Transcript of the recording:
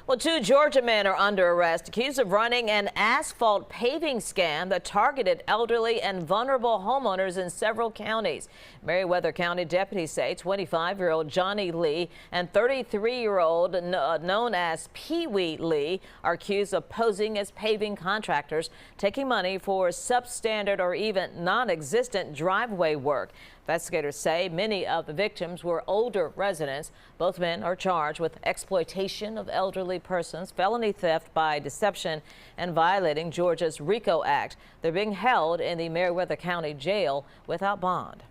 Well, two Georgia men are under arrest, accused of running an asphalt paving scam that targeted elderly and vulnerable homeowners in several counties. Meriwether County deputies say 25-year-old Johnny Lee and 33-year-old known as Pee Wee Lee are accused of posing as paving contractors, taking money for substandard or even non-existent driveway work. Investigators say many of the victims were older residents. Both men are charged with exploitation of elderly persons, felony theft by deception, and violating Georgia's RICO Act. They're being held in the Meriwether County Jail without bond.